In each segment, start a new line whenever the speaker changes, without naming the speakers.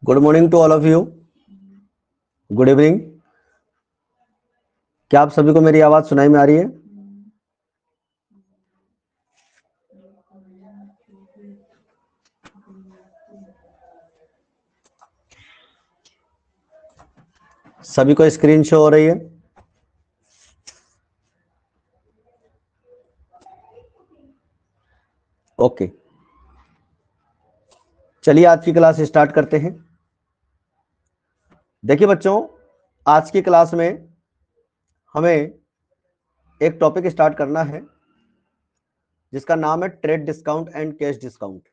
Good morning to all of you. Good evening. क्या आप सभी को मेरी आवाज सुनाई में आ रही है? सभी को स्क्रीन शो हो रही है? ओके, चलिए आज की क्लास स्टार्ट करते हैं। देखिए बच्चों, आज की क्लास में हमें एक टॉपिक स्टार्ट करना है जिसका नाम है trade discount and cash discount.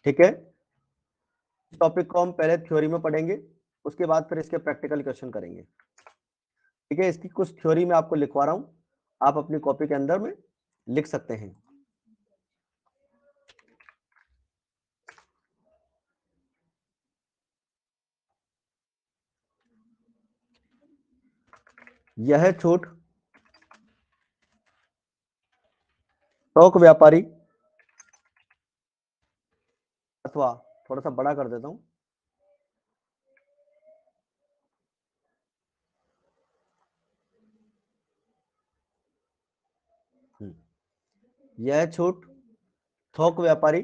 ठीक है, इस टॉपिक को हम पहले थ्योरी में पढ़ेंगे, उसके बाद फिर इसके प्रैक्टिकल क्वेश्चन करेंगे। ठीक है, इसकी कुछ थ्योरी मैं आपको लिखवा रहा हूं, आप अपनी कॉपी के अंदर में लिख सकते हैं। यह छूट थोक व्यापारी अथवा, थोड़ा सा बड़ा कर देता हूं, यह छूट थोक व्यापारी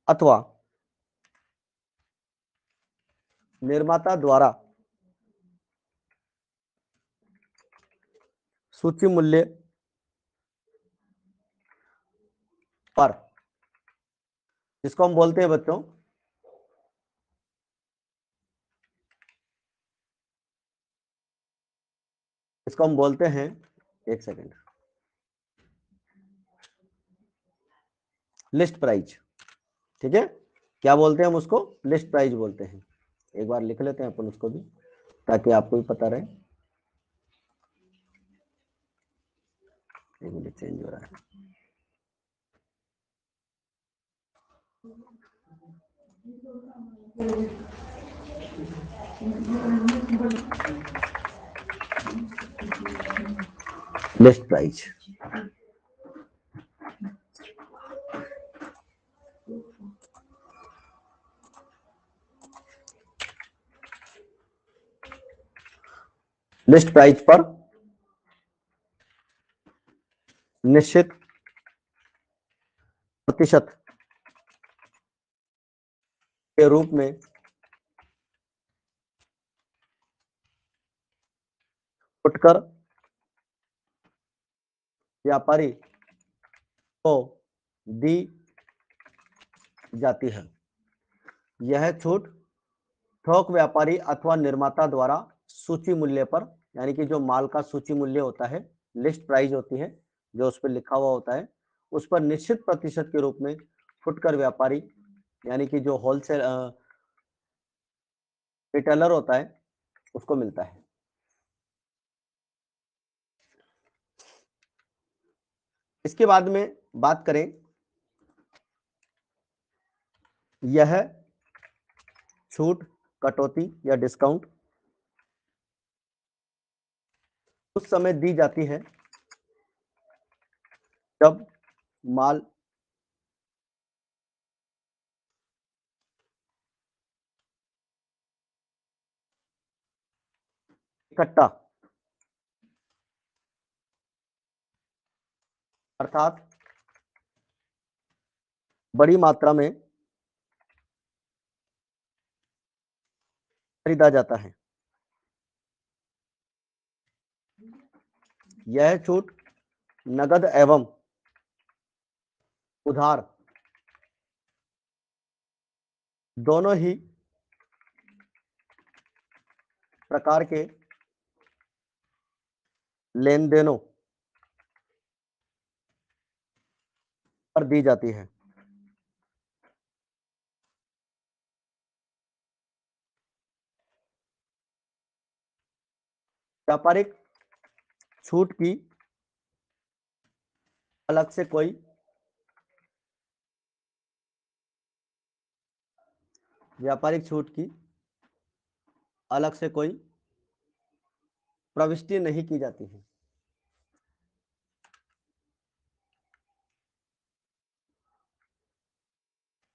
अथवा निर्माता द्वारा सूची मूल्य पर, जिसको हम बोलते हैं बच्चों इसको हम बोलते हैं, एक सेकेंड, लिस्ट प्राइस। ठीक है, क्या बोलते हैं हम उसको? लिस्ट प्राइस बोलते हैं। एक बार लिख लेते हैं अपन उसको भी, ताकि आपको भी पता रहे। एक मिनट, चेंज हो रहा है। लिस्ट प्राइस, लिस्ट प्राइस पर निश्चित प्रतिशत के रूप में फुटकर व्यापारी को दी जाती है। यह छूट थोक व्यापारी अथवा निर्माता द्वारा सूची मूल्य पर, यानी कि जो माल का सूची मूल्य होता है, लिस्ट प्राइस होती है, जो उस पर लिखा हुआ होता है, उस पर निश्चित प्रतिशत के रूप में फुटकर व्यापारी, यानी कि जो होलसेल रिटेलर होता है, उसको मिलता है। इसके बाद में बात करें, यह छूट, कटौती या डिस्काउंट उस समय दी जाती है जब माल इकट्ठा, अर्थात बड़ी मात्रा में खरीदा जाता है। यह छूट नगद एवं उधार दोनों ही प्रकार के लेन देनों पर दी जाती है। व्यापारिक छूट की अलग से कोई व्यापारिक छूट की अलग से कोई प्रविष्टि नहीं की जाती है।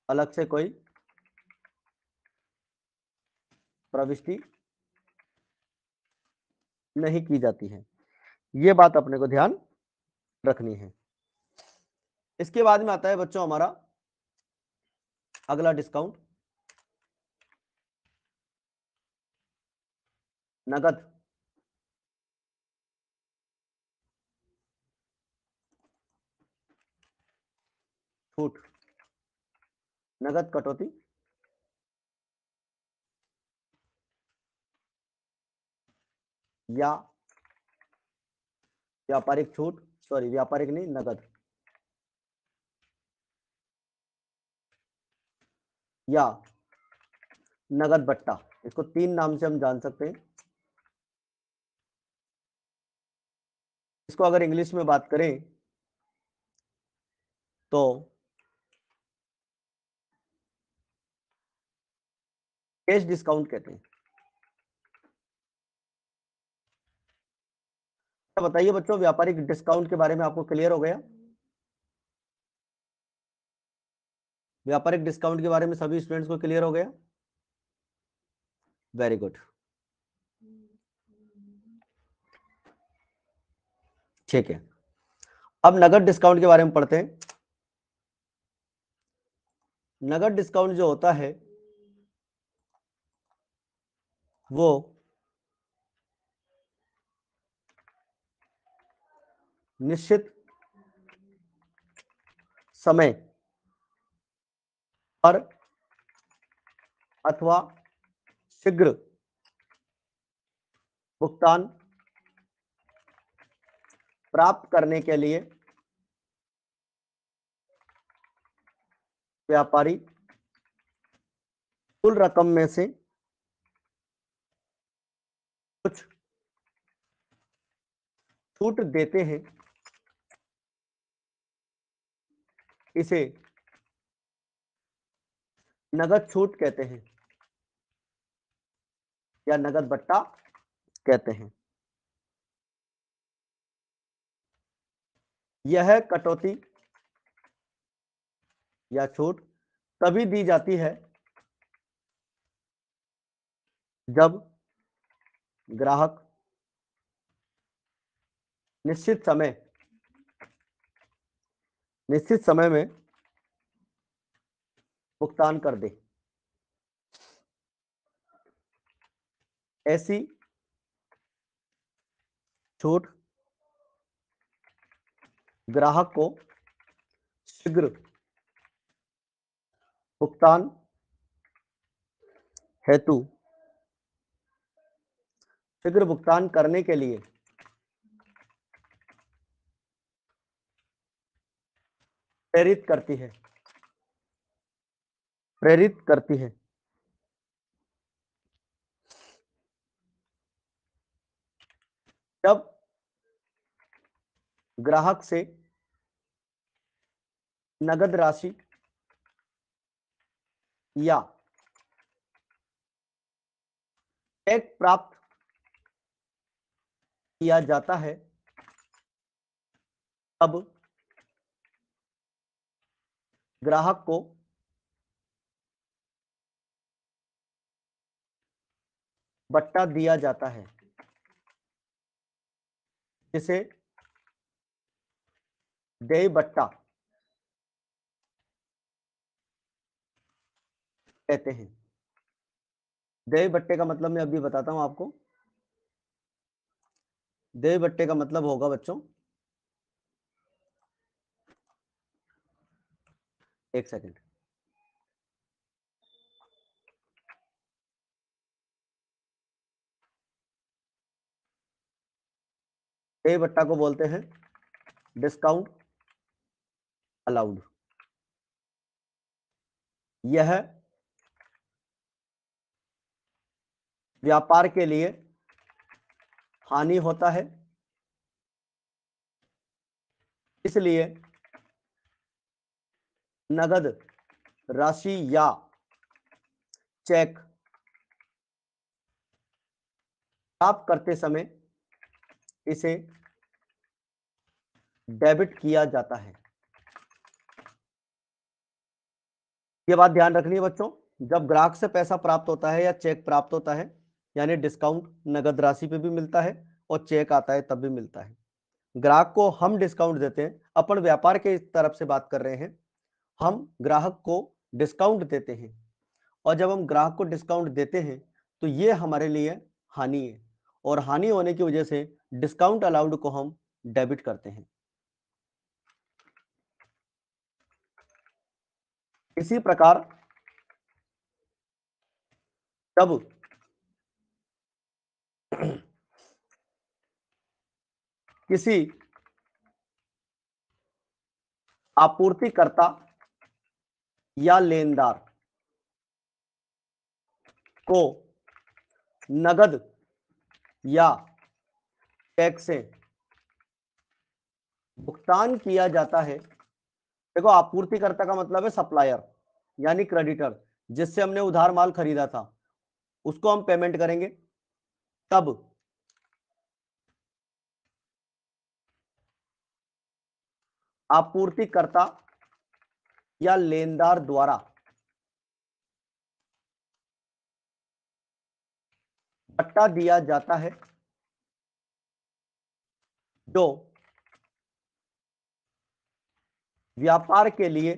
अलग से कोई प्रविष्टि नहीं की जाती है, ये बात अपने को ध्यान रखनी है। इसके बाद में आता है बच्चों हमारा अगला डिस्काउंट, नगद। छूट, नगद कटौती या व्यापारिक छूट, सॉरी व्यापारिक नहीं, नगद, या नगद बट्टा। इसको तीन नाम से हम जान सकते हैं। इसको अगर इंग्लिश में बात करें तो कैश डिस्काउंट कहते हैं। तो बताइए बच्चों, व्यापारिक डिस्काउंट के बारे में आपको क्लियर हो गया? व्यापारिक डिस्काउंट के बारे में सभी स्टूडेंट्स को क्लियर हो गया? वेरी गुड, ठीक है। अब नगद डिस्काउंट के बारे में पढ़ते हैं। नगद डिस्काउंट जो होता है वो निश्चित समय पर अथवा शीघ्र भुगतान प्राप्त करने के लिए व्यापारी कुल रकम में से कुछ छूट देते हैं। इसे नगद छूट कहते हैं या नगद बट्टा कहते हैं। यह कटौती या छूट तभी दी जाती है जब ग्राहक निश्चित समय में भुगतान कर दे। ऐसी छूट ग्राहक को शीघ्र भुगतान हेतु शीघ्र भुगतान करने के लिए प्रेरित करती है। जब ग्राहक से नगद राशि या चेक प्राप्त किया जाता है तब ग्राहक को बट्टा दिया जाता है, जिसे देय बट्टा कहते हैं। देय बट्टे का मतलब मैं अभी बताता हूं आपको। देय बट्टे का मतलब होगा बच्चों, एक सेकंड, देय बट्टा को बोलते हैं डिस्काउंट अलाउड। यह व्यापार के लिए हानि होता है, इसलिए नगद राशि या चेक प्राप्त करते समय इसे डेबिट किया जाता है। ये बात ध्यान रखनी है बच्चों, जब ग्राहक से पैसा प्राप्त होता है या चेक प्राप्त होता है, यानी डिस्काउंट नगद राशि पे भी मिलता है और चेक आता है तब भी मिलता है। ग्राहक को हम डिस्काउंट देते हैं, अपन व्यापार के तरफ से बात कर रहे हैं, हम ग्राहक को डिस्काउंट देते हैं और जब हम ग्राहक को डिस्काउंट देते हैं तो ये हमारे लिए हानि है और हानि होने की वजह से डिस्काउंट अलाउड को हम डेबिट करते हैं। इसी प्रकार जब किसी आपूर्तिकर्ता या लेनदार को नगद या चेक से भुगतान किया जाता है, देखो आपूर्तिकर्ता का मतलब है सप्लायर यानी क्रेडिटर, जिससे हमने उधार माल खरीदा था उसको हम पेमेंट करेंगे, तब आपूर्तिकर्ता या लेनदार द्वारा पट्टा दिया जाता है जो व्यापार के लिए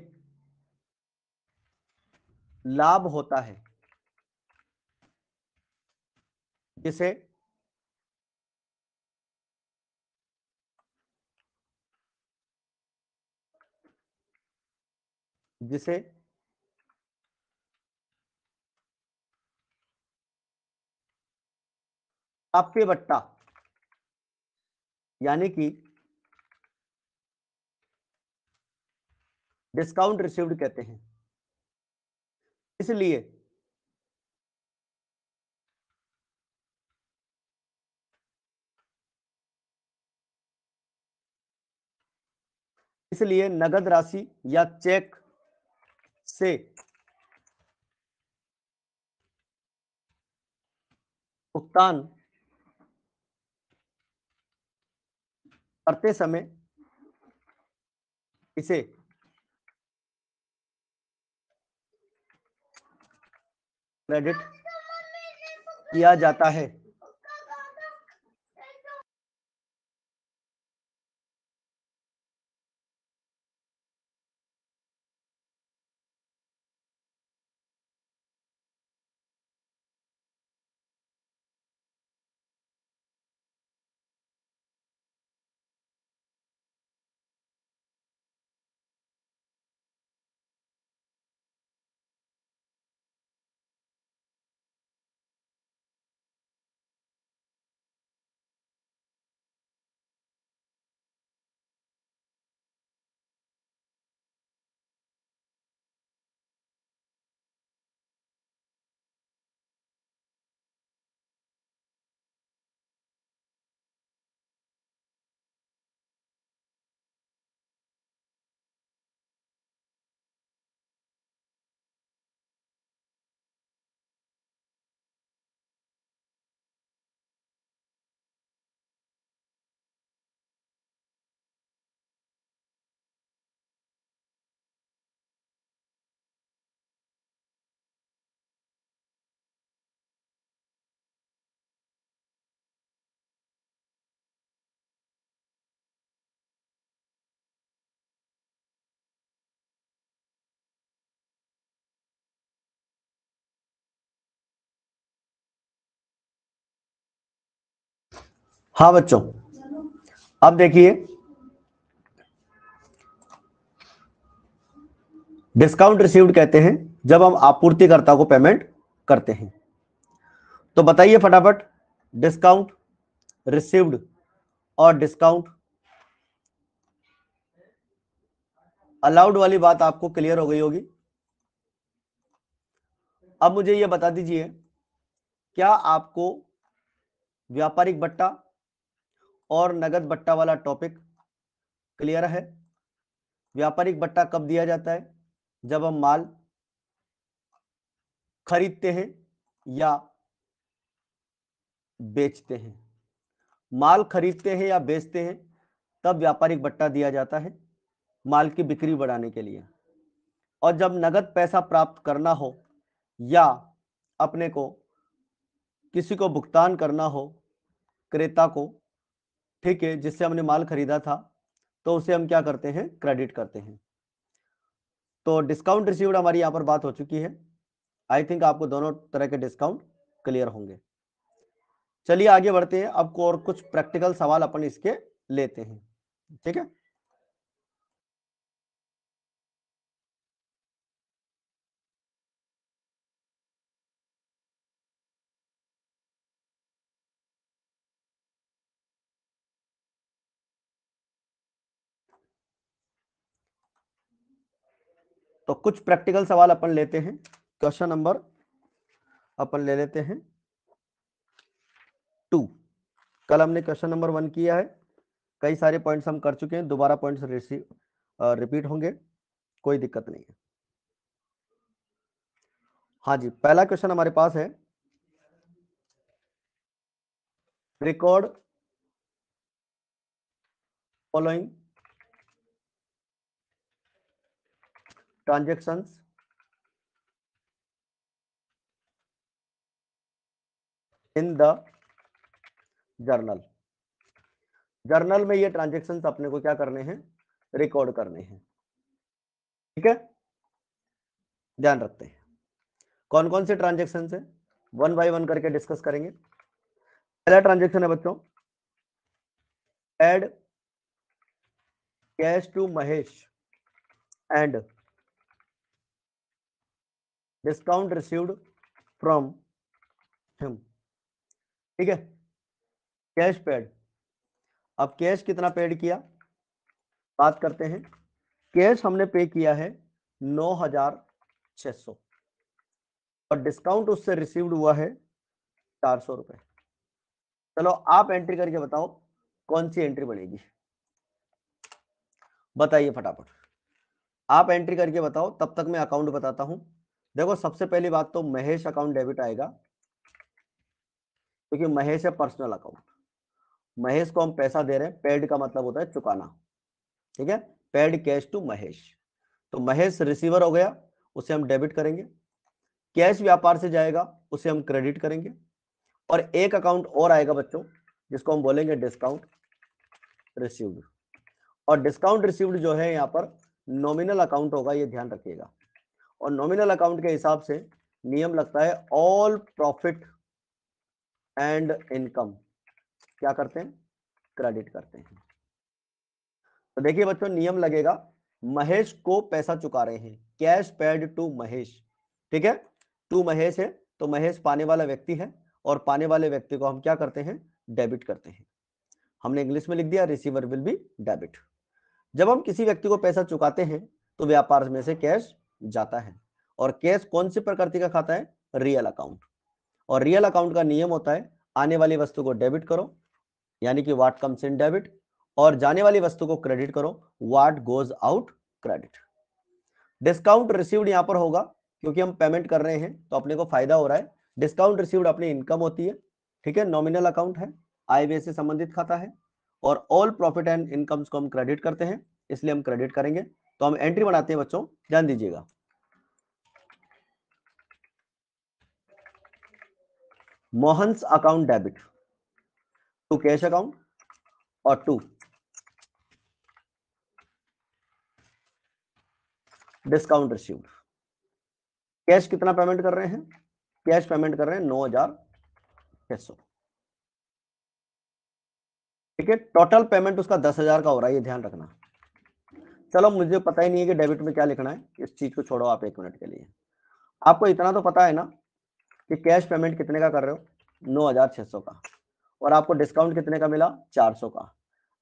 लाभ होता है, जिसे जिसे आपके बट्टा यानी कि डिस्काउंट रिसीव्ड कहते हैं। इसलिए इसलिए नगद राशि या चेक से भुगतान करते समय इसे क्रेडिट किया जाता है। हाँ बच्चों, अब देखिए डिस्काउंट रिसीव्ड कहते हैं जब हम आपूर्तिकर्ता को पेमेंट करते हैं। तो बताइए फटाफट, डिस्काउंट रिसीव्ड और डिस्काउंट अलाउड वाली बात आपको क्लियर हो गई होगी। अब मुझे यह बता दीजिए, क्या आपको व्यापारिक बट्टा और नगद बट्टा वाला टॉपिक क्लियर है? व्यापारिक बट्टा कब दिया जाता है? जब हम माल खरीदते हैं या बेचते हैं, माल खरीदते हैं या बेचते हैं तब व्यापारिक बट्टा दिया जाता है माल की बिक्री बढ़ाने के लिए। और जब नगद पैसा प्राप्त करना हो या अपने को किसी को भुगतान करना हो, क्रेता को, ठीक है, जिससे हमने माल खरीदा था, तो उसे हम क्या करते हैं, क्रेडिट करते हैं। तो डिस्काउंट रिसीव्ड हमारी यहां पर बात हो चुकी है। आई थिंक आपको दोनों तरह के डिस्काउंट क्लियर होंगे। चलिए आगे बढ़ते हैं, अब और कुछ प्रैक्टिकल सवाल अपन इसके लेते हैं, ठीक है। तो कुछ प्रैक्टिकल सवाल अपन लेते हैं। क्वेश्चन नंबर अपन ले लेते हैं 2। कल हमने क्वेश्चन नंबर 1 किया है, कई सारे पॉइंट्स हम कर चुके हैं, दोबारा पॉइंट्स रिपीट होंगे, कोई दिक्कत नहीं है। हाँ जी, पहला क्वेश्चन हमारे पास है, record following transactions in the journal. Journal में ये ट्रांजेक्शंस अपने को क्या करने हैं, रिकॉर्ड करने हैं, ठीक है। ध्यान रखते हैं कौन कौन से ट्रांजेक्शन है, 1 बाय 1 करके डिस्कस करेंगे। पहला ट्रांजेक्शन है बच्चों, add cash to Mahesh and discount received from him, ठीक है। कैश पेड, अब कैश कितना पेड किया, बात करते हैं। कैश हमने पे किया है 9,600 और डिस्काउंट उससे रिसीव्ड हुआ है 400 रुपए। चलो आप एंट्री करके बताओ कौन सी एंट्री बनेगी, बताइए फटाफट। आप एंट्री करके बताओ, तब तक मैं अकाउंट बताता हूं। देखो सबसे पहली बात तो महेश अकाउंट डेबिट आएगा, क्योंकि महेश है पर्सनल अकाउंट। महेश को हम पैसा दे रहे हैं, पेड का मतलब होता है चुकाना, ठीक है। पेड कैश टू महेश, तो महेश रिसीवर हो गया, उसे हम डेबिट करेंगे। कैश व्यापार से जाएगा, उसे हम क्रेडिट करेंगे। और एक अकाउंट और आएगा बच्चों, जिसको हम बोलेंगे डिस्काउंट रिसीव्ड। और डिस्काउंट रिसीव्ड जो है यहाँ पर नॉमिनल अकाउंट होगा, ये ध्यान रखिएगा। और नॉमिनल अकाउंट के हिसाब से नियम लगता है, ऑल प्रॉफिट एंड इनकम क्या करते हैं, क्रेडिट करते हैं। तो देखिए बच्चों नियम लगेगा, महेश को पैसा चुका रहे हैं, कैश पेड टू महेश, ठीक है। टू महेश है तो महेश पाने वाला व्यक्ति है, और पाने वाले व्यक्ति को हम क्या करते हैं, डेबिट करते हैं। हमने इंग्लिश में लिख दिया, रिसीवर विल बी डेबिट। जब हम किसी व्यक्ति को पैसा चुकाते हैं तो व्यापार में से कैश जाता है, और कैश कौन सी प्रकृति का खाता है, रियल अकाउंट। और रियल अकाउंट का नियम होता है, आने वाली वस्तु को डेबिट करो, यानी कि व्हाट कम्स इन डेबिट, और जाने वाली वस्तु को क्रेडिट करो, what goes out credit. Discount received यहां पर होगा, क्योंकि हम पेमेंट कर रहे हैं तो अपने को फायदा हो रहा है। डिस्काउंट रिसीव्ड अपनी इनकम होती है, ठीक है, नॉमिनल अकाउंट है, आय व्यय से संबंधित खाता है। और ऑल प्रॉफिट एंड इनकम्स को हम क्रेडिट करते हैं, इसलिए हम क्रेडिट करेंगे। तो हम एंट्री बनाते हैं बच्चों, ध्यान दीजिएगा। Mohan's account debit to cash account और टू डिस्काउंट रिसीव्ड। कैश कितना पेमेंट कर रहे हैं, कैश पेमेंट कर रहे हैं 9,600, ठीक है। टोटल पेमेंट उसका 10,000 का हो रहा है, ये ध्यान रखना। चलो मुझे पता ही नहीं है कि डेबिट में क्या लिखना है, इस चीज को छोड़ो आप एक मिनट के लिए। आपको इतना तो पता है ना कि कैश पेमेंट कितने का कर रहे हो, 9,600 का, और आपको डिस्काउंट कितने का मिला, 400 का।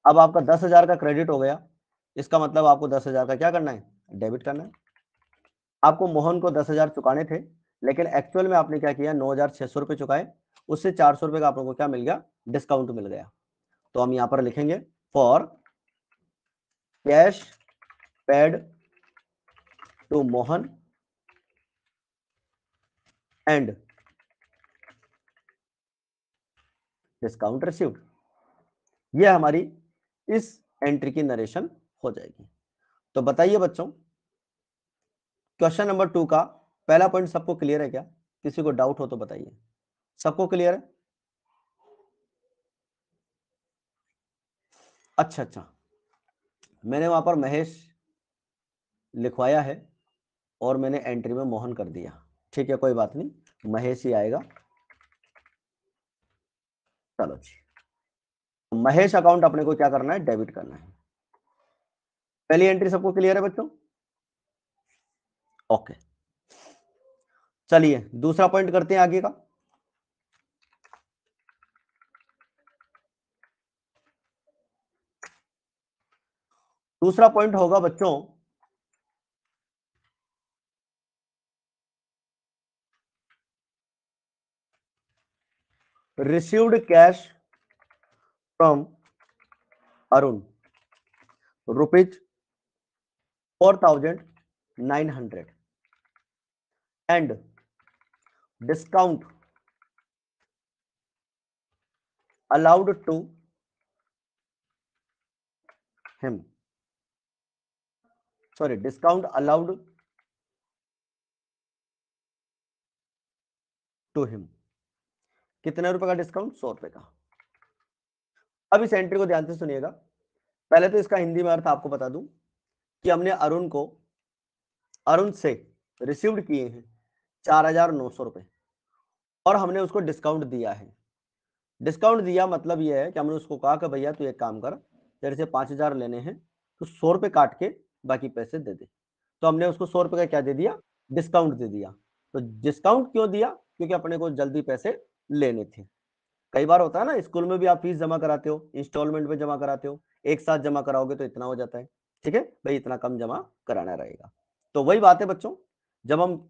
अब आपका 10,000 का क्रेडिट हो गया, इसका मतलब आपको 10,000 का क्या करना है, डेबिट करना है। आपको मोहन को 10,000 चुकाने थे, लेकिन एक्चुअल में आपने क्या किया, 9,600 रुपए चुकाए, उससे 400 रुपए का आपको क्या मिल गया, डिस्काउंट मिल गया। तो हम यहां पर लिखेंगे, for cash paid to Mohan and discount received. ये हमारी इस एंट्री की नरेशन हो जाएगी। तो बताइए बच्चों, क्वेश्चन नंबर 2 का पहला पॉइंट सबको क्लियर है क्या? किसी को डाउट हो तो बताइए। सबको क्लियर है? अच्छा अच्छा, मैंने वहां पर महेश लिखवाया है और मैंने एंट्री में मोहन कर दिया। ठीक है, कोई बात नहीं, महेश ही आएगा। चलो जी, महेश अकाउंट अपने को क्या करना है? डेबिट करना है। पहली एंट्री सबको क्लियर है बच्चों? ओके, चलिए दूसरा पॉइंट करते हैं आगे का। दूसरा पॉइंट होगा बच्चों, received cash from Arun ₹4,900 and discount allowed to him, sorry, discount allowed to him। कितने रुपए का डिस्काउंट? 100 रुपए का। अब इस एंट्री को ध्यान से सुनिएगा। पहले तो इसका हिंदी में अर्थ आपको बता दूं कि हमने अरुण से रिसीव्ड किए हैं 4,900 रुपए और हमने उसको डिस्काउंट दिया है। डिस्काउंट दिया मतलब यह है कि हमने उसको कहा कि भैया तू एक काम कर, तेरे से 5,000 लेने हैं तो 100 रुपए काट के बाकी पैसे दे दे। तो हमने उसको 100 रुपए का क्या दे दिया? डिस्काउंट दे दिया। तो डिस्काउंट क्यों दिया? क्योंकि अपने को जल्दी पैसे लेने थे। कई बार होता है ना, स्कूल में भी आप फीस जमा कराते हो, इंस्टॉलमेंट में जमा कराते हो, एक साथ जमा कराओगे तो इतना हो जाता है। ठीक है भाई, इतना कम जमा कराना रहेगा। तो वही बात है बच्चों, जब हम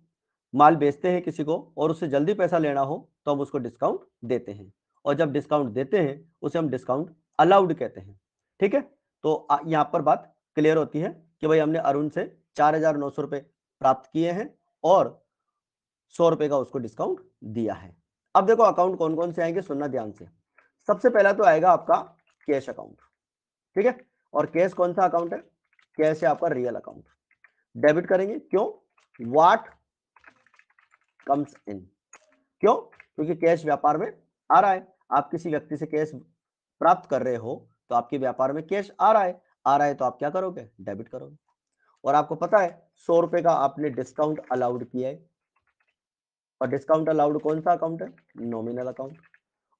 माल बेचते हैं किसी को और उससे जल्दी पैसा लेना हो तो हम उसको डिस्काउंट देते हैं, और जब डिस्काउंट देते हैं उसे हम डिस्काउंट अलाउड कहते हैं। ठीक है, तो यहाँ पर बात क्लियर होती है कि भाई हमने अरुण से 4,900 रुपए प्राप्त किए हैं और 100 रुपए का उसको डिस्काउंट दिया है। अब देखो अकाउंट कौन कौन से आएंगे, सुनना ध्यान से। सबसे पहला तो आएगा आपका कैश अकाउंट। ठीक है, और कैश कौन सा अकाउंट है? कैश है आपका रियल अकाउंट। डेबिट करेंगे, क्यों? What comes in. क्यों? क्योंकि कैश व्यापार में आ रहा है। आप किसी व्यक्ति से कैश प्राप्त कर रहे हो तो आपके व्यापार में कैश आ रहा है, तो आप क्या करोगे? डेबिट करोगे। और आपको पता है 100 रुपए का आपने डिस्काउंट अलाउड किया है, और डिस्काउंट अलाउड कौन सा अकाउंट है? Nominal account.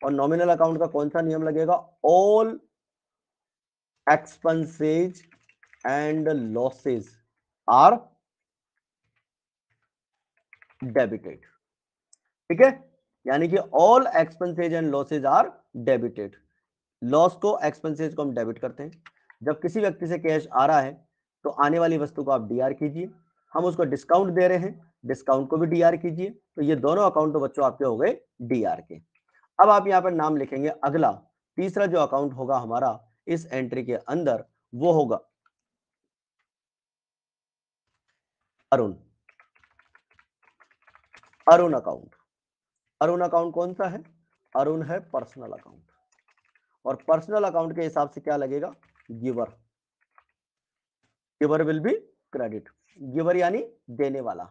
और नॉमिनल अकाउंट का कौन सा नियम लगेगा? All expenses and losses are debited. ठीक है, यानी कि all expenses and losses are debited. Loss को, एक्सपेंसेज को हम डेबिट करते हैं। जब किसी व्यक्ति से कैश आ रहा है तो आने वाली वस्तु को आप डीआर कीजिए, हम उसको डिस्काउंट दे रहे हैं, डिस्काउंट को भी डीआर कीजिए। तो ये दोनों अकाउंट तो बच्चों आपके हो गए डीआर के। अब आप यहां पर नाम लिखेंगे। अगला तीसरा जो अकाउंट होगा हमारा इस एंट्री के अंदर, वो होगा अरुण। अरुण अकाउंट। अरुण अकाउंट कौन सा है? अरुण है पर्सनल अकाउंट। और पर्सनल अकाउंट के हिसाब से क्या लगेगा? Giver. Giver will be credit. Giver यानी देने वाला।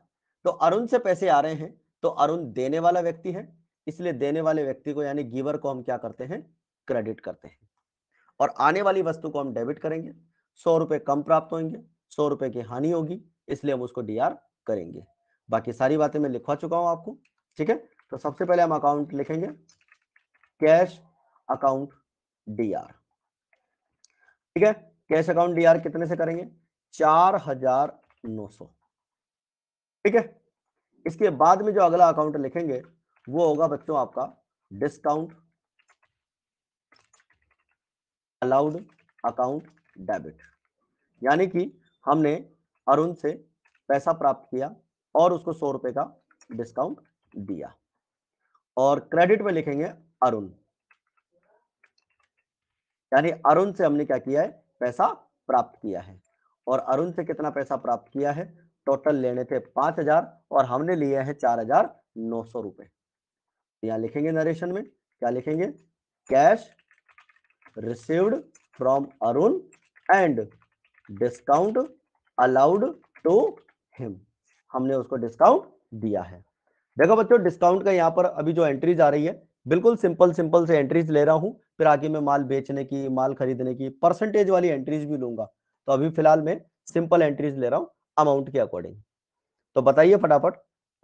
तो अरुण से पैसे आ रहे हैं तो अरुण देने वाला व्यक्ति है, इसलिए देने वाले व्यक्ति को यानी गिवर को हम क्या करते हैं? क्रेडिट करते हैं। और आने वाली वस्तु को हम डेबिट करेंगे। 100 रुपए कम प्राप्त होंगे, 100 रुपए की हानि होगी, इसलिए हम उसको डीआर करेंगे। बाकी सारी बातें मैं लिखवा चुका हूं आपको। ठीक है, तो सबसे पहले हम अकाउंट लिखेंगे कैश अकाउंट डीआर। ठीक है, कैश अकाउंट डीआर कितने से करेंगे? 4,900। ठीक है, इसके बाद में जो अगला अकाउंट लिखेंगे वो होगा बच्चों आपका डिस्काउंट अलाउड अकाउंट डेबिट। यानी कि हमने अरुण से पैसा प्राप्त किया और उसको 100 रुपए का डिस्काउंट दिया, और क्रेडिट में लिखेंगे अरुण। यानी अरुण से हमने क्या किया है? पैसा प्राप्त किया है। और अरुण से कितना पैसा प्राप्त किया है? टोटल लेने थे 5,000 और हमने लिया है 4,900 रुपए। यहां लिखेंगे नरेशन में, क्या लिखेंगे? Cash received from Arun and discount allowed to him, हमने उसको डिस्काउंट दिया है। देखो बच्चों, डिस्काउंट का यहाँ पर अभी जो एंट्रीज आ रही है, बिल्कुल सिंपल सिंपल से एंट्रीज ले रहा हूं, फिर आगे मैं माल बेचने की, माल खरीदने की परसेंटेज वाली एंट्रीज भी लूंगा। तो अभी फिलहाल मैं सिंपल एंट्रीज ले रहा हूं अमाउंट के अकॉर्डिंग। तो बताइए फटाफट,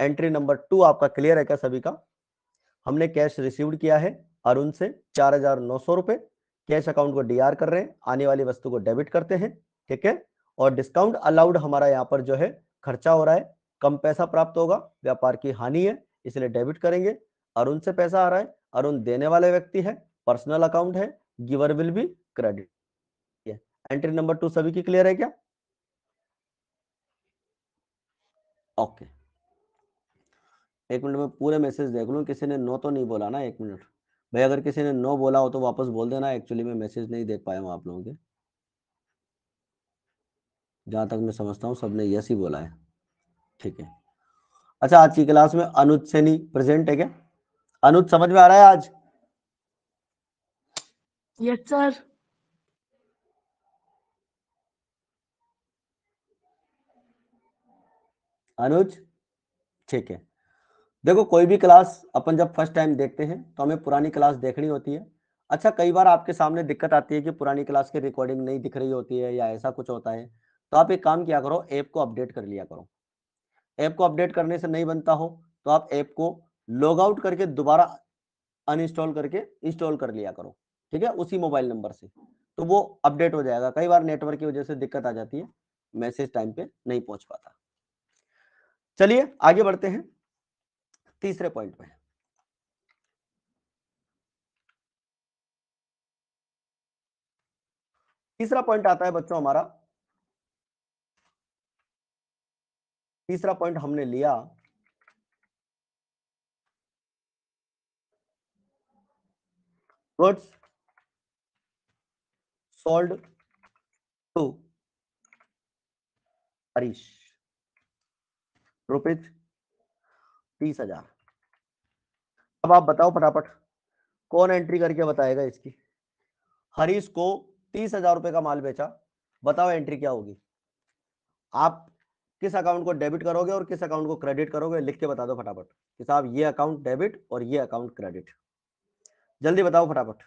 एंट्री नंबर 2 आपका क्लियर है क्या सभी का? हमने कैश रिसीव्ड किया है अरुण से 4,900 रुपए, कैश अकाउंट को डीआर कर रहे हैं, आने वाली वस्तु को डेबिट करते हैं, ठीक है। और डिस्काउंट अलाउड हमारा यहाँ पर जो है खर्चा हो रहा है, कम पैसा प्राप्त होगा, व्यापार की हानि है, इसलिए डेबिट करेंगे। अरुण से पैसा आ रहा है, अरुण देने वाले व्यक्ति है, पर्सनल अकाउंट है, giver will be credit. Entry number 2 सभी की क्लियर है क्या? ओके, एक मिनट में पूरे मैसेज देख लूं, किसी ने नो तो नहीं बोला ना? एक मिनट भाई, अगर किसी ने नो बोला हो तो वापस बोल देना, एक्चुअली मैं मैसेज नहीं देख पाया हूं आप लोगों के। जहां तक मैं समझता हूं सबने यस ही बोला है, ठीक है। अच्छा, आज की क्लास में अनुज सैनी प्रेजेंट है क्या? अनुज समझ में आ रहा है आज?
Yes sir.
अनुज, ठीक है। देखो, कोई भी क्लास अपन जब फर्स्ट टाइम देखते हैं तो हमें पुरानी क्लास देखनी होती है। अच्छा, कई बार आपके सामने दिक्कत आती है कि पुरानी क्लास की रिकॉर्डिंग नहीं दिख रही होती है या ऐसा कुछ होता है, तो आप एक काम किया करो, ऐप को अपडेट कर लिया करो। ऐप को अपडेट करने से नहीं बनता हो तो आप ऐप को लॉग आउट करके दोबारा अनइंस्टॉल करके इंस्टॉल कर लिया करो, ठीक है, उसी मोबाइल नंबर से, तो वो अपडेट हो जाएगा। कई बार नेटवर्क की वजह से दिक्कत आ जाती है, मैसेज टाइम पे नहीं पहुंच पाता। चलिए आगे बढ़ते हैं तीसरे पॉइंट पे। तीसरा पॉइंट आता है बच्चों हमारा, तीसरा पॉइंट हमने लिया goods sold to Harish rupees 30,000। अब आप बताओ फटाफट, कौन एंट्री करके बताएगा इसकी? हरीश को 30,000 रुपए का माल बेचा, बताओ एंट्री क्या होगी? आप किस अकाउंट को डेबिट करोगे और किस अकाउंट को क्रेडिट करोगे, लिख के बता दो फटाफट कि साहब ये अकाउंट डेबिट और ये अकाउंट क्रेडिट। जल्दी बताओ फटाफट,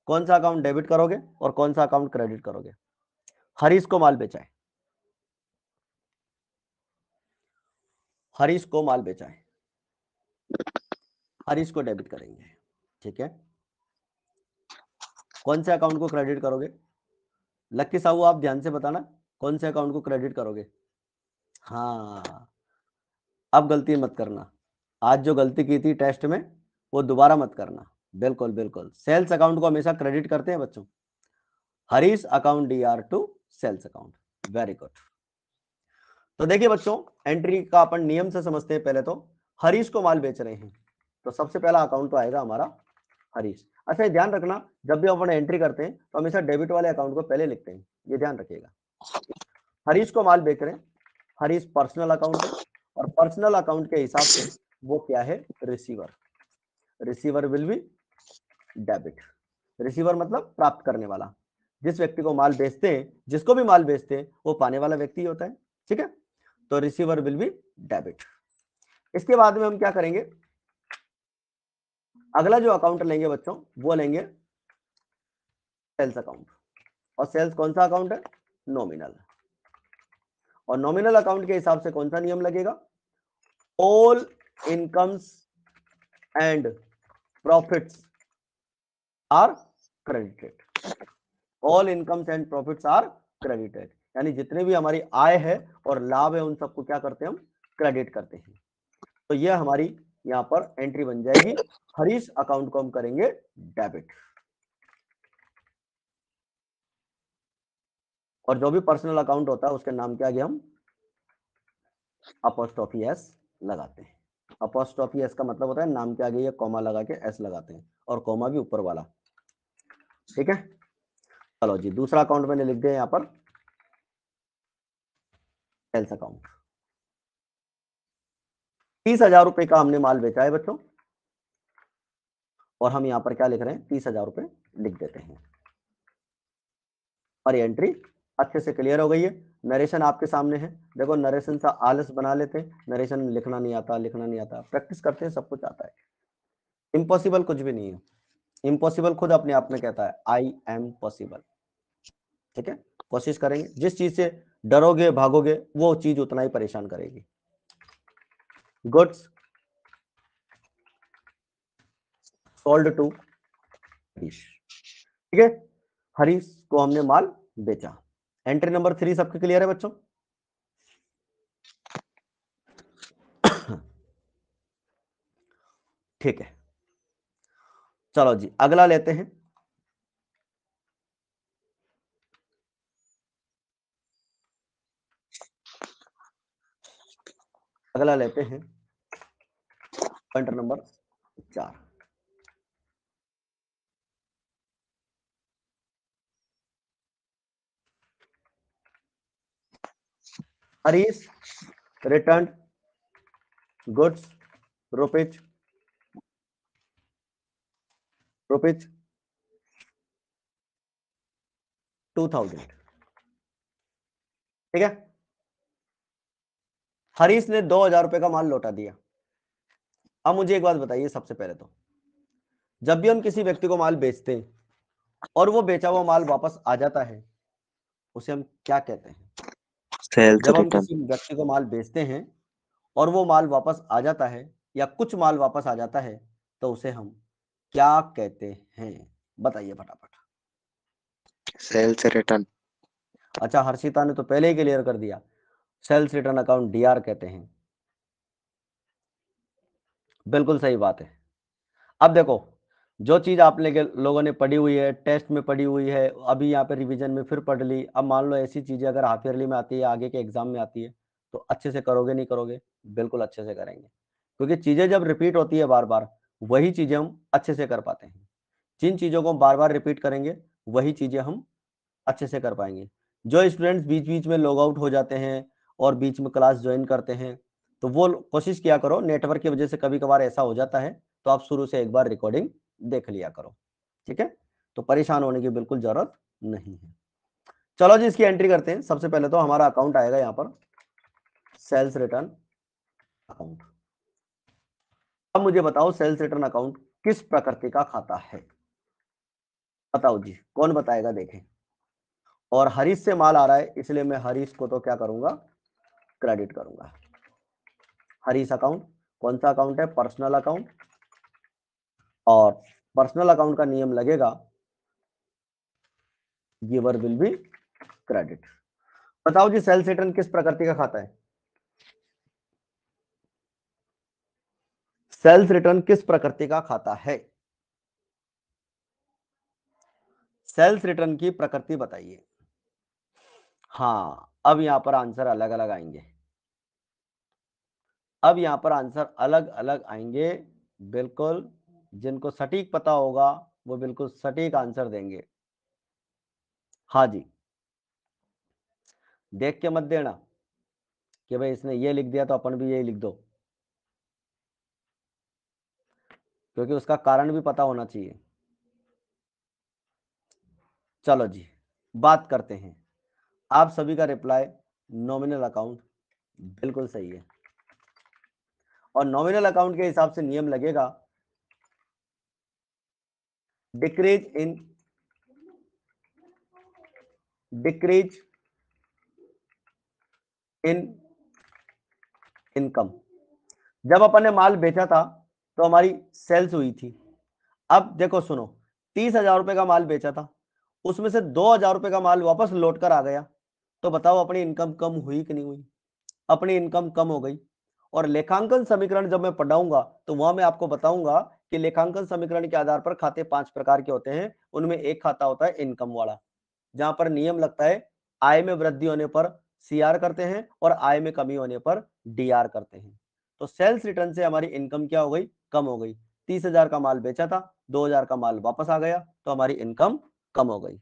कौन सा अकाउंट डेबिट करोगे और कौन सा अकाउंट क्रेडिट करोगे? हरीश को माल बेचा है, हरीश को माल बेचा है, हरीश को डेबिट करेंगे, ठीक है। कौन से अकाउंट को क्रेडिट करोगे? लक्की साहू आप ध्यान से बताना, कौन से अकाउंट को क्रेडिट करोगे? हाँ, अब गलती मत करना, आज जो गलती की थी टेस्ट में वो दोबारा मत करना। बिल्कुल बिल्कुल, सेल्स अकाउंट को हमेशा क्रेडिट करते हैं बच्चों। Harish account DR to sales account, very good. तो देखिए बच्चों, एंट्री का अपन नियम से समझते हैं। पहले तो हरीश को माल बेच रहे हैं, तो सबसे पहला अकाउंट तो आएगा हमारा हरीश। अच्छा, ये ध्यान रखना, जब भी अपन एंट्री करते हैं तो हमेशा डेबिट वाले अकाउंट को पहले लिखते हैं, ये ध्यान रखिएगा। हरीश को माल बेच रहे हैं, हरीश पर्सनल अकाउंट है, और पर्सनल अकाउंट के हिसाब से वो क्या है? Receiver. Receiver will be debit. Receiver मतलब प्राप्त करने वाला, जिस व्यक्ति को माल बेचते हैं, जिसको भी माल बेचते हैं वो पाने वाला व्यक्ति होता है, ठीक है। तो रिसीवर विल बी डेबिट। इसके बाद में हम क्या करेंगे, अगला जो अकाउंट लेंगे बच्चों वो लेंगे सेल्स अकाउंट। और सेल्स कौन सा अकाउंट है? नॉमिनल। और नॉमिनल अकाउंट के हिसाब से कौन सा नियम लगेगा? All incomes and profits are credited. All incomes and profits are credited, यानी जितने भी हमारी आय है और लाभ है उन सबको क्या करते हैं हम? क्रेडिट करते हैं। तो ये हमारी यहां पर एंट्री बन जाएगी, हरीश अकाउंट को हम करेंगे डेबिट। और जो भी पर्सनल अकाउंट होता है उसके नाम के आगे हम अपॉस्ट्रोफी एस लगाते हैं। अपॉस्ट्रोफी एस का मतलब होता है नाम के आगे ये कॉमा लगा के एस लगाते हैं, और कॉमा भी ऊपर वाला, ठीक है। चलो जी, दूसरा अकाउंट मैंने लिख दिया यहां पर, सेल्स अकाउंट। 30,000 रुपए का हमने माल बेचा है बच्चों, और हम यहाँ पर क्या लिख रहे हैं, 30,000 रुपए लिख देते हैं। और ये एंट्री अच्छे से क्लियर हो गई है। नरेशन आपके सामने है, देखो नरेशन सा आलस बना लेते हैं, नरेशन लिखना नहीं आता, लिखना नहीं आता, प्रैक्टिस करते हैं सब कुछ आता है। इम्पॉसिबल कुछ भी नहीं है, इम्पॉसिबल खुद अपने आप में कहता है आई एम पॉसिबल। ठीक है, कोशिश करेंगे, जिस चीज से डरोगे भागोगे वो चीज उतना ही परेशान करेगी। Goods sold to Harish. ठीक है, हरीश को हमने माल बेचा। एंट्री नंबर 3 सबके क्लियर है बच्चों? ठीक है, चलो जी अगला लेते हैं। अगला लेते हैं point number 4। Harish return goods rupees 2000। ठीक है, हरीश ने 2000 रुपए का माल लौटा दिया। अब मुझे एक बात बताइए, सबसे पहले तो जब भी हम किसी व्यक्ति को माल बेचते हैं और वो बेचा हुआ माल वापस आ जाता है, उसे हम क्या कहते हैं?
सेल्स
जब हम
रिटर्न।
किसी व्यक्ति को माल बेचते हैं और वो माल वापस आ जाता है या कुछ माल वापस आ जाता है, तो उसे हम क्या कहते हैं? बताइए फटाफट।
Sales return.
अच्छा, हर्षिता ने तो पहले ही क्लियर कर दिया, सेल्स रिटर्न अकाउंट डीआर कहते हैं। बिल्कुल सही बात है। अब देखो, जो चीज आप लोगों ने पढ़ी हुई है, टेस्ट में पढ़ी हुई है, अभी यहाँ पे रिवीजन में फिर पढ़ ली, अब मान लो ऐसी चीजें अगर हाफ ईयरली में आती है, आगे के एग्जाम में आती है, तो अच्छे से करोगे नहीं करोगे? बिल्कुल अच्छे से करेंगे, क्योंकि चीजें जब रिपीट होती है बार बार, वही चीजें हम अच्छे से कर पाते हैं। जिन चीजों को हम बार बार रिपीट करेंगे वही चीजें हम अच्छे से कर पाएंगे। जो स्टूडेंट्स बीच बीच में लॉग आउट हो जाते हैं और बीच में क्लास ज्वाइन करते हैं, तो वो कोशिश किया करो, नेटवर्क की वजह से कभी कभार ऐसा हो जाता है, तो आप शुरू से एक बार रिकॉर्डिंग देख लिया करो। ठीक है, तो परेशान होने की बिल्कुल जरूरत नहीं है। चलो जी इसकी एंट्री करते हैं। सबसे पहले तो हमारा अकाउंट आएगा यहाँ पर सेल्स रिटर्न अकाउंट। अब मुझे बताओ सेल्स रिटर्न अकाउंट किस प्रकृति का खाता है? बताओ जी, कौन बताएगा? देखें, और हरीश से माल आ रहा है, इसलिए मैं हरीश को तो क्या करूंगा, क्रेडिट करूंगा। हरीश अकाउंट कौन सा अकाउंट है? Personal account. और पर्सनल अकाउंट का नियम लगेगा गिवर विल बी क्रेडिट। बताओ जी सेल्स रिटर्न किस प्रकृति का खाता है? सेल्स रिटर्न किस प्रकृति का खाता है? सेल्स रिटर्न की प्रकृति बताइए। हाँ, अब यहां पर आंसर अलग अलग आएंगे, अब यहां पर आंसर अलग अलग आएंगे। बिल्कुल, जिनको सटीक पता होगा वो बिल्कुल सटीक आंसर देंगे। हाँ जी, देख के मत देना कि भाई इसने ये लिख दिया तो अपन भी यही लिख दो, क्योंकि उसका कारण भी पता होना चाहिए। चलो जी बात करते हैं। आप सभी का रिप्लाई नॉमिनल अकाउंट बिल्कुल सही है, और नॉमिनल अकाउंट के हिसाब से नियम लगेगा डिक्रीज इन इनकम। जब अपन ने माल बेचा था तो हमारी सेल्स हुई थी। अब देखो सुनो, 30,000 रुपए का माल बेचा था, उसमें से 2,000 रुपए का माल वापस लौट कर आ गया, तो बताओ अपनी इनकम कम हुई कि नहीं हुई? अपनी इनकम कम हो गई। और लेखांकन समीकरण जब मैं पढ़ाऊंगा तो वहां मैं आपको बताऊंगा कि लेखांकन समीकरण के आधार पर खाते 5 प्रकार के होते हैं, उनमें एक खाता होता है इनकम वाला, जहां पर नियम लगता है आय में वृद्धि होने पर सीआर करते हैं और आय में कमी होने पर डीआर करते हैं। तो सेल्स रिटर्न से हमारी इनकम क्या हो गई? कम हो गई। 30,000 का माल बेचा था, 2,000 का माल वापस आ गया, तो हमारी इनकम कम हो गई।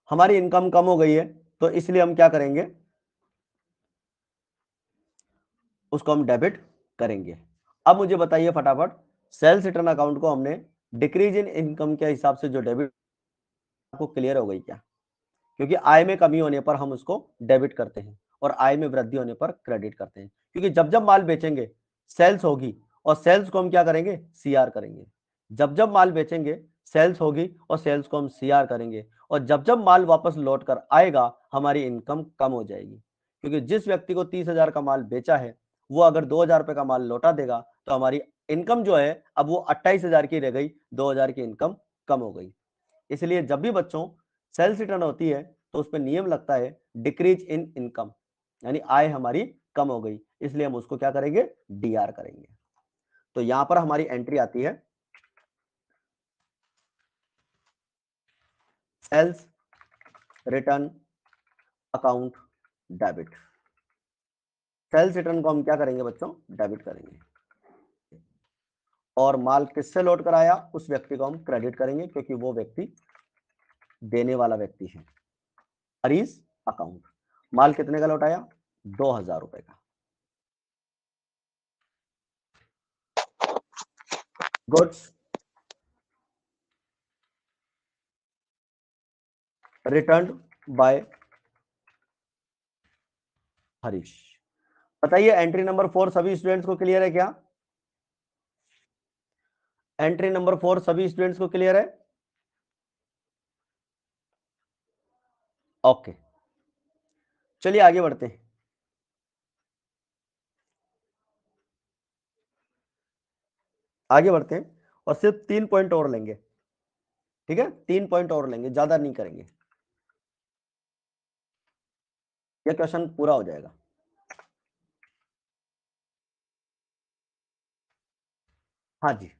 हमारी इनकम कम हो गई है, तो इसलिए हम क्या करेंगे, उसको हम डेबिट करेंगे। अब मुझे बताइए फटाफट, सेल्स रिटर्न अकाउंट को हमने डिक्रीज इन इनकम के हिसाब से जो डेबिट, आपको क्लियर हो गई क्या? क्योंकि आय में कमी होने पर हम उसको डेबिट करते हैं और आय में वृद्धि होने पर क्रेडिट करते हैं। क्योंकि जब जब माल बेचेंगे सेल्स होगी और सेल्स को हम क्या करेंगे? सीआर करेंगे। जब जब माल बेचेंगे सेल्स होगी और सेल्स को हम सीआर करेंगे, और जब जब माल वापस लौट कर आएगा हमारी इनकम कम हो जाएगी। क्योंकि जिस व्यक्ति को 30,000 का माल बेचा है वो अगर 2,000 रुपए का माल लौटा देगा तो हमारी इनकम जो है अब वो 28,000 की रह गई, 2,000 की इनकम कम हो गई। इसलिए जब भी बच्चों सेल्स रिटर्न होती है तो उस पर नियम लगता है डिक्रीज इन इनकम, यानी आय हमारी कम हो गई, इसलिए हम उसको क्या करेंगे? डीआर करेंगे। तो यहां पर हमारी एंट्री आती है sales return account debit. Sales return को हम क्या करेंगे बच्चों? डेबिट करेंगे। और माल किससे लौट कर आया उस व्यक्ति को हम क्रेडिट करेंगे, क्योंकि वो व्यक्ति देने वाला व्यक्ति है। हरीश अकाउंट, माल कितने का लौटाया? 2,000 रुपए का। Goods return by Harish. बताइए एंट्री नंबर 4 सभी स्टूडेंट्स को क्लियर है क्या? एंट्री नंबर 4 सभी स्टूडेंट्स को क्लियर है? ओके, चलिए आगे बढ़ते हैं। आगे बढ़ते हैं और सिर्फ 3 पॉइंट और लेंगे, ठीक है? 3 पॉइंट और लेंगे, ज्यादा नहीं करेंगे, यह क्वेश्चन पूरा हो जाएगा। हाँ जी,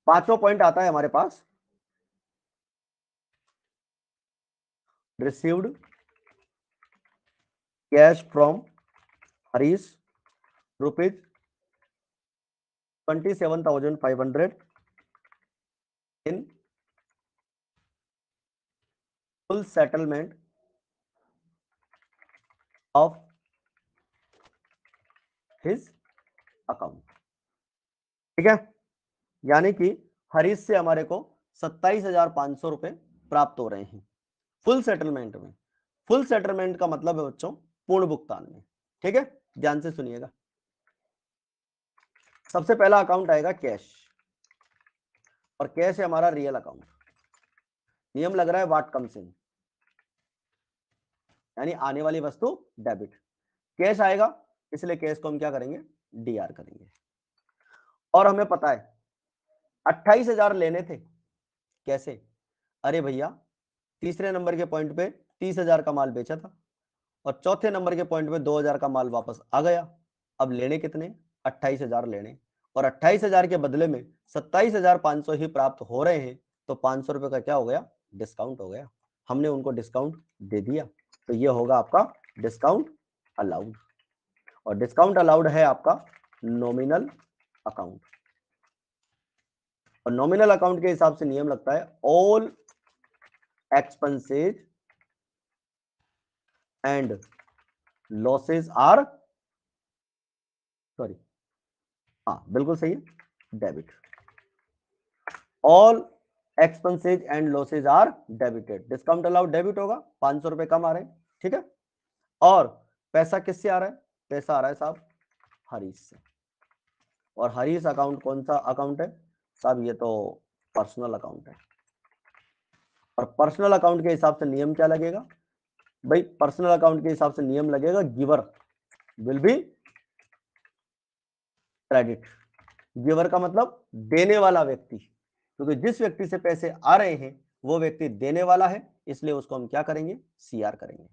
5वां पॉइंट आता है हमारे पास, received cash from Harish rupees 27,500 in full settlement of his account. ठीक है, यानी कि हरीश से हमारे को 27,500 रुपए प्राप्त हो रहे हैं फुल सेटलमेंट में। फुल सेटलमेंट का मतलब है बच्चों पूर्ण भुगतान में। ठीक है, ध्यान से सुनिएगा। सबसे पहला अकाउंट आएगा कैश, और कैश है हमारा रियल अकाउंट। नियम लग रहा है व्हाट कम्स इन, यानी आने वाली वस्तु डेबिट। कैश आएगा इसलिए कैश को हम क्या करेंगे? डीआर करेंगे। और हमें पता है 28,000 लेने थे। कैसे? अरे भैया तीसरे नंबर के पॉइंट पे 30,000 का माल बेचा था और चौथे नंबर के पॉइंट पे 2,000 का माल वापस आ गया। अब लेने कितने? 28,000 लेने, और 28,000 के बदले में 27,500 ही प्राप्त हो रहे हैं, तो 500 रुपए का क्या हो गया? डिस्काउंट हो गया। हमने उनको डिस्काउंट दे दिया, तो ये होगा आपका डिस्काउंट अलाउड। और डिस्काउंट अलाउड है आपका नॉमिनल अकाउंट। और नॉमिनल अकाउंट के हिसाब से नियम लगता है all expenses and losses are, sorry, हाँ बिल्कुल सही है, debit. All expenses and losses are debited. Discount allowed debit होगा, 500 रुपए कम आ रहे हैं। ठीक है, और पैसा किससे आ रहा है? पैसा आ रहा है साहब हरीश से। और हरीश अकाउंट कौन सा अकाउंट है साहब? ये तो पर्सनल अकाउंट है। और पर्सनल अकाउंट के हिसाब से नियम क्या लगेगा भाई? पर्सनल अकाउंट के हिसाब से नियम लगेगा giver will be credit. Giver का मतलब देने वाला व्यक्ति, क्योंकि जिस व्यक्ति से पैसे आ रहे हैं वो व्यक्ति देने वाला है, इसलिए उसको हम क्या करेंगे? सीआर करेंगे।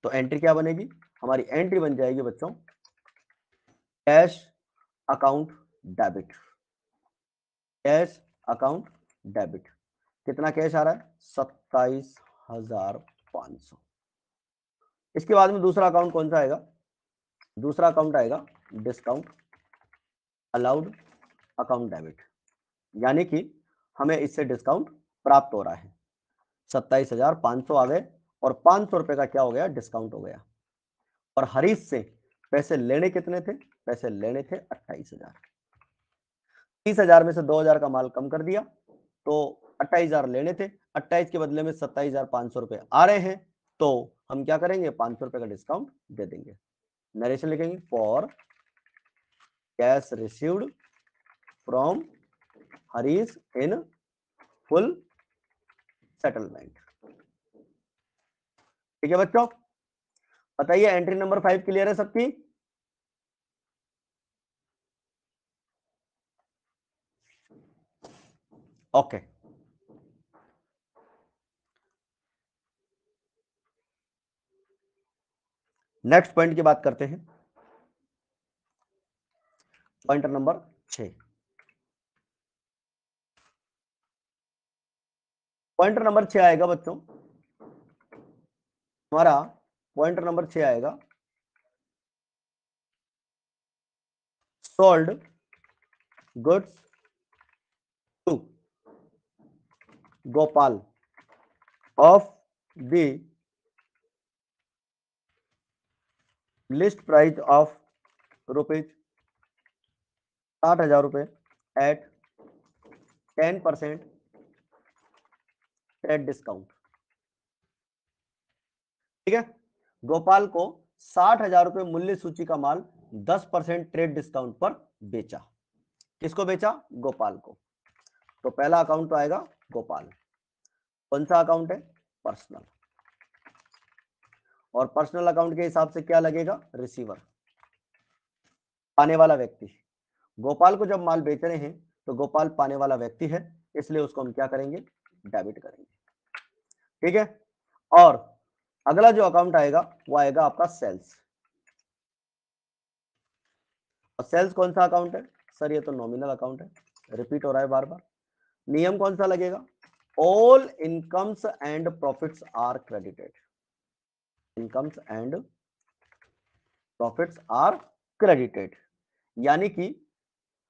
तो एंट्री क्या बनेगी हमारी? एंट्री बन जाएगी बच्चों cash account debit. Cash account debit. कितना कैश आ रहा है? 27,500। इसके बाद में दूसरा अकाउंट कौन सा आएगा? दूसरा अकाउंट आएगा डिस्काउंट अलाउड अकाउंट डेबिट, यानी कि हमें इससे डिस्काउंट प्राप्त हो रहा है। 27,500 आ गए और 500 रुपए का क्या हो गया? डिस्काउंट हो गया। और हरीश से पैसे लेने कितने थे? पैसे लेने थे 28,000। 30,000 में से 2,000 का माल कम कर दिया तो 28,000 लेने थे, 28 के बदले में 27,500 रुपए आ रहे हैं, तो हम क्या करेंगे? 500 रुपए का डिस्काउंट दे देंगे। नरेशन लिखेंगे for cash received from Harish in full settlement. ठीक है बच्चों, बताइए एंट्री नंबर 5 क्लियर है सबकी? ओके, नेक्स्ट पॉइंट की बात करते हैं। Point number 6। पॉइंट नंबर 6 आएगा बच्चों, हमारा पॉइंट नंबर 6 आएगा sold goods to Gopal of the list price of rupees 60,000 रुपए एट 10% ट्रेड डिस्काउंट। ठीक है, गोपाल को 60,000 रुपए मूल्य सूची का माल 10% ट्रेड डिस्काउंट पर बेचा। किसको बेचा? गोपाल को। तो पहला अकाउंट तो आएगा गोपाल। कौन सा अकाउंट है? पर्सनल। और पर्सनल अकाउंट के हिसाब से क्या लगेगा? रिसीवर, पाने वाला व्यक्ति। गोपाल को जब माल बेच रहे हैं तो गोपाल पाने वाला व्यक्ति है, इसलिए उसको हम क्या करेंगे? डेबिट करेंगे। ठीक है, और अगला जो अकाउंट आएगा वो आएगा आपका सेल्स। और सेल्स कौन सा अकाउंट है? सर ये तो नॉमिनल अकाउंट है, रिपीट हो रहा है बार बार। नियम कौन सा लगेगा? All incomes and profits are credited. Incomes and profits are credited, यानी कि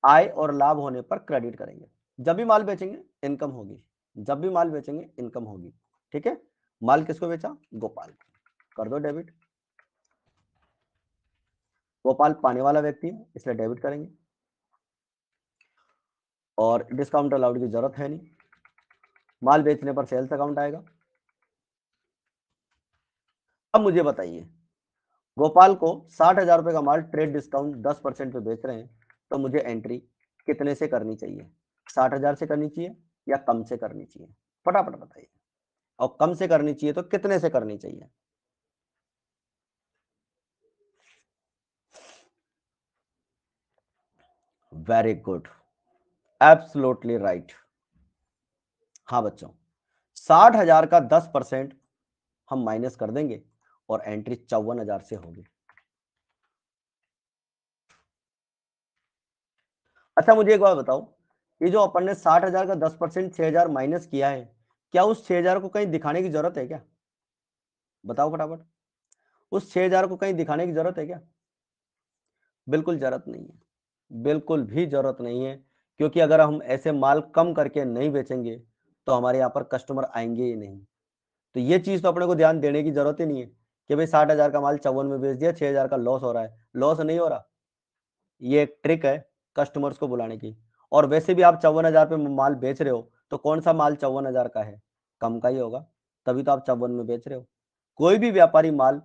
आय और लाभ होने पर क्रेडिट करेंगे। जब भी माल बेचेंगे इनकम होगी, जब भी माल बेचेंगे इनकम होगी। ठीक है, माल किसको बेचा? गोपाल को, कर दो डेबिट। गोपाल पाने वाला व्यक्ति है इसलिए डेबिट करेंगे, और डिस्काउंट अलाउड की जरूरत है नहीं। माल बेचने पर सेल्स अकाउंट आएगा। अब मुझे बताइए, गोपाल को 60,000 रुपए का माल ट्रेड डिस्काउंट 10% पे बेच रहे हैं, तो मुझे एंट्री कितने से करनी चाहिए? 60,000 से करनी चाहिए या कम से करनी चाहिए? फटाफट बताइए। और कम से करनी चाहिए तो कितने से करनी चाहिए? Very good, absolutely right. हाँ बच्चों, 60,000 का 10% हम माइनस कर देंगे और एंट्री 54,000 से होगी। अच्छा मुझे एक बात बताओ, ये जो अपन ने 60,000 का 10% 6,000 माइनस किया है, क्या उस 6,000 को कहीं दिखाने की जरूरत है क्या? बताओ फटाफट, उस 6,000 को कहीं दिखाने की जरूरत है क्या? बिल्कुल जरूरत नहीं है, बिल्कुल भी जरूरत नहीं है, क्योंकि अगर हम ऐसे माल कम करके नहीं बेचेंगे तो हमारे यहाँ पर कस्टमर आएंगे ही नहीं। तो ये चीज तो अपने को ध्यान देने की जरूरत ही नहीं है कि भाई 60,000 का माल 54 में बेच दिया, 6,000 का लॉस हो रहा है। लॉस नहीं हो रहा, ये एक ट्रिक है कस्टमर्स को बुलाने की। और वैसे भी आप 54,000 पे माल बेच रहे हो, तो कौन सा माल 54,000 का है? कम का ही होगा, तभी तो आप 54 में बेच रहे हो। कोई भी व्यापारी माल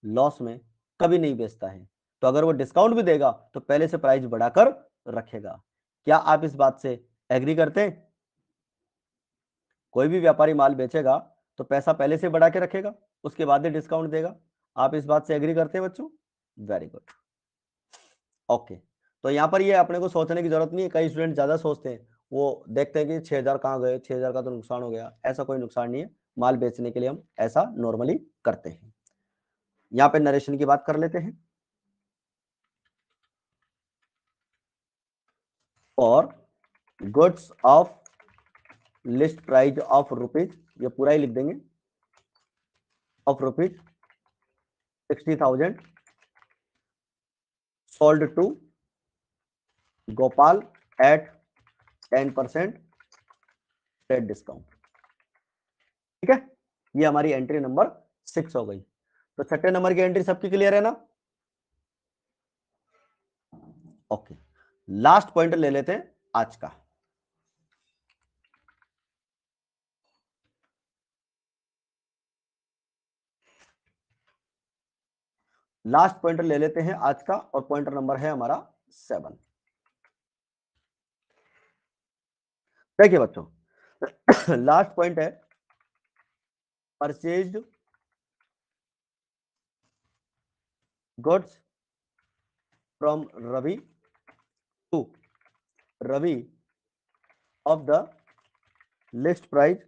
लॉस में कभी नहीं बेचता है, तो अगर वो डिस्काउंट भी देगा तो पहले से प्राइस बढ़ाकर रखेगा। क्या आप इस बात से एग्री करते हैं? कोई भी व्यापारी माल बेचेगा तो पैसा पहले से बढ़ा के रखेगा, उसके बाद ही डिस्काउंट देगा। आप इस बात से एग्री करते हैं बच्चों? Very good, okay. तो यहाँ पर ये अपने को सोचने की जरूरत नहीं है। कई स्टूडेंट ज्यादा सोचते हैं, वो देखते हैं कि 6,000 कहाँ गए, 6,000 का तो नुकसान हो गया। ऐसा कोई नुकसान नहीं है, माल बेचने के लिए हम ऐसा नॉर्मली करते हैं। यहाँ पे नरेशन की बात कर लेते हैं। और goods of list price of rupees, ये पूरा ही लिख देंगे, of rupees 60,000 sold to Gopal at 10% trade discount. ठीक है, ये हमारी एंट्री नंबर 6 हो गई। तो छठे नंबर की एंट्री सबकी क्लियर है ना? ओके, लास्ट पॉइंट ले लेते हैं आज का। लास्ट पॉइंटर ले लेते हैं आज का, और पॉइंटर नंबर है हमारा 7। देखिए बच्चों, लास्ट पॉइंट है purchased goods from Ravi to Ravi of the list price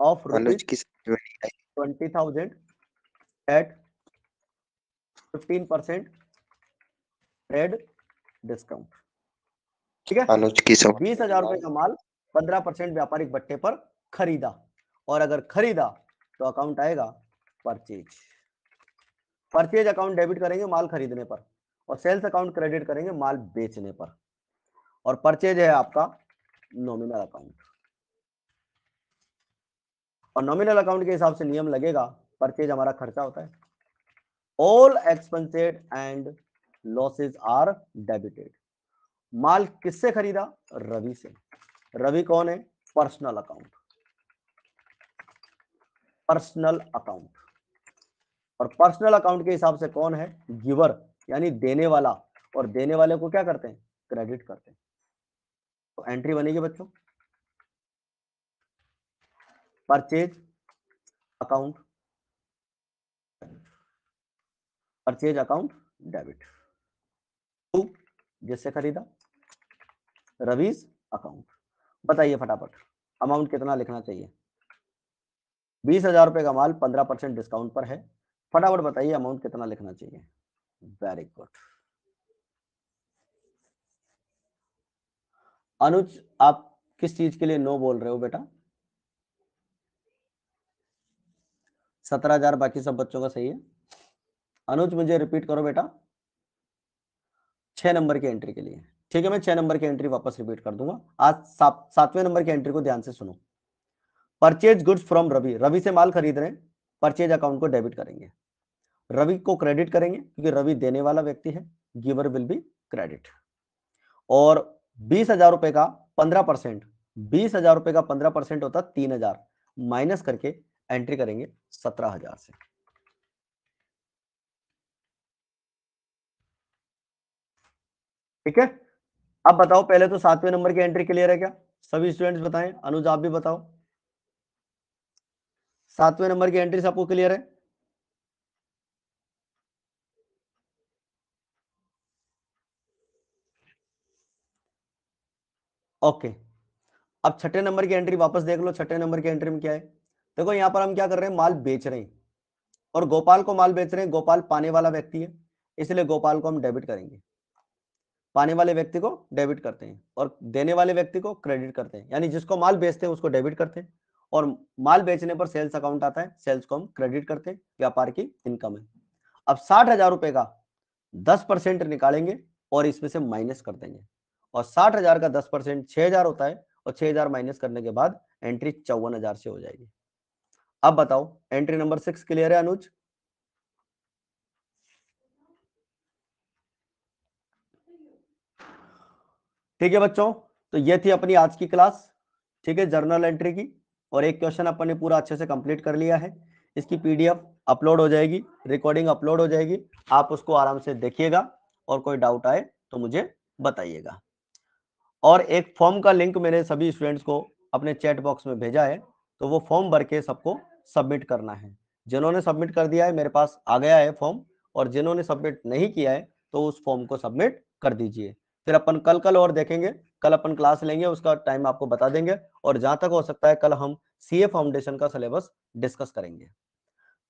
of
Anuj
rupees
की समझ में नहीं आई।
20,000 एट 15% ट्रेड डिस्काउंट। ठीक है,
अनुज की समझ
20,000 रुपए का माल 15% व्यापारिक बट्टे पर खरीदा, और अगर खरीदा तो अकाउंट आएगा परचेज। परचेज अकाउंट डेबिट करेंगे माल खरीदने पर, और सेल्स अकाउंट क्रेडिट करेंगे माल बेचने पर। और परचेज है आपका नॉमिनल अकाउंट, और नॉमिनल अकाउंट के हिसाब से नियम लगेगा, परचेज हमारा खर्चा होता है। All expenses and losses are debited. माल किससे खरीदा? रवि से। रवि कौन है? Personal account, personal account. और पर्सनल अकाउंट के हिसाब से कौन है? गिवर, यानी देने वाला, और देने वाले को क्या करते हैं? क्रेडिट करते हैं। तो एंट्री बनेगी बच्चों, purchase account, purchase account debit to जिससे खरीदा, रवीज अकाउंट। बताइए फटाफट, अमाउंट कितना लिखना चाहिए? 20,000 रुपए का माल 15% डिस्काउंट पर है, फटाफट बताइए अमाउंट कितना लिखना चाहिए? Very good. अनुज, आप किस चीज के लिए नो बोल रहे हो बेटा? 17,000 बाकी सब बच्चों का सही है। अनुज मुझे रिपीट करो बेटा, 6 नंबर की एंट्री के लिए। ठीक है, मैं 6 नंबर की एंट्री वापस रिपीट कर दूंगा। आज 7वें नंबर की एंट्री को ध्यान से सुनो। Purchase goods from Ravi, Ravi से माल खरीद रहे हैं, परचेज अकाउंट को डेबिट करेंगे, रवि को क्रेडिट करेंगे क्योंकि रवि देने वाला व्यक्ति है, गिवर विल बी क्रेडिट। और 20,000 रुपए का 15%, 20,000 रुपए का 15% होता 3,000, माइनस करके एंट्री करेंगे 17,000 से। ठीक है, अब बताओ पहले तो 7वें नंबर की एंट्री क्लियर है क्या? सभी स्टूडेंट्स बताएं, अनुज आप भी बताओ, 7वें नंबर की एंट्री सबको क्लियर है? ओके, अब 6ठे नंबर की एंट्री वापस देख लो। 6ठे नंबर की एंट्री में क्या है? देखो यहां पर हम क्या कर रहे हैं, माल बेच रहे हैं, और गोपाल को माल बेच रहे हैं। गोपाल पाने वाला व्यक्ति है, इसलिए गोपाल को हम डेबिट करेंगे, पाने वाले व्यक्ति को डेबिट करते हैं, और देने वाले व्यक्ति को क्रेडिट करते हैं, यानी जिसको माल बेचते हैं उसको डेबिट करते हैं, और माल बेचने पर सेल्स अकाउंट आता है, सेल्स को हम क्रेडिट करते हैं, व्यापार की इनकम है। अब 60,000 रुपए का 10% निकालेंगे और इसमें से माइनस कर देंगे, और 60,000 का 10% 6,000 होता है, और 6,000 माइनस करने के बाद एंट्री 54,000 से हो जाएगी। अब बताओ एंट्री नंबर 6 क्लियर है अनुज? ठीक है बच्चों, तो ये थी अपनी आज की क्लास। ठीक है, जर्नल एंट्री की, और एक क्वेश्चन अपन ने पूरा अच्छे से कंप्लीट कर लिया है। इसकी पीडीएफ अपलोड हो जाएगी, रिकॉर्डिंग अपलोड हो जाएगी, आप उसको आराम से देखिएगा, और कोई डाउट आए तो मुझे बताइएगा। और एक फॉर्म का लिंक मैंने सभी स्टूडेंट्स को अपने चैट बॉक्स में भेजा है, तो वो फॉर्म भर के सबको सबमिट करना है। जिन्होंने सबमिट कर दिया है मेरे पास आ गया है फॉर्म, और जिन्होंने सबमिट नहीं किया है तो उस फॉर्म को सबमिट कर दीजिए। फिर अपन कल और देखेंगे, कल अपन क्लास लेंगे, उसका टाइम आपको बता देंगे, और जहां तक हो सकता है कल हम सीए फाउंडेशन का सिलेबस डिस्कस करेंगे।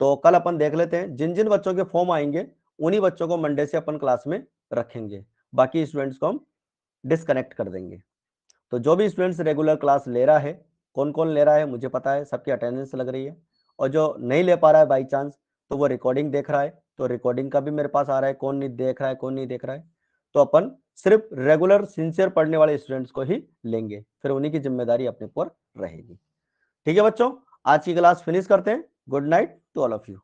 तो कल अपन देख लेते हैं, जिन जिन बच्चों के फॉर्म आएंगे उन्हीं बच्चों को मंडे से अपन क्लास में रखेंगे, बाकी स्टूडेंट्स को हम डिस्कनेक्ट कर देंगे। तो जो भी स्टूडेंट्स रेगुलर क्लास ले रहा है, कौन कौन ले रहा है मुझे पता है, सबकी अटेंडेंस लग रही है, और जो नहीं ले पा रहा है बाई चांस, तो वो रिकॉर्डिंग देख रहा है, तो रिकॉर्डिंग का भी मेरे पास आ रहा है, कौन नहीं देख रहा है कौन नहीं देख रहा है। तो अपन सिर्फ रेगुलर सिंसियर पढ़ने वाले स्टूडेंट्स को ही लेंगे, फिर उन्हीं की जिम्मेदारी अपने पर रहेगी। ठीक है बच्चों, आज की क्लास फिनिश करते हैं। Good night to all of you.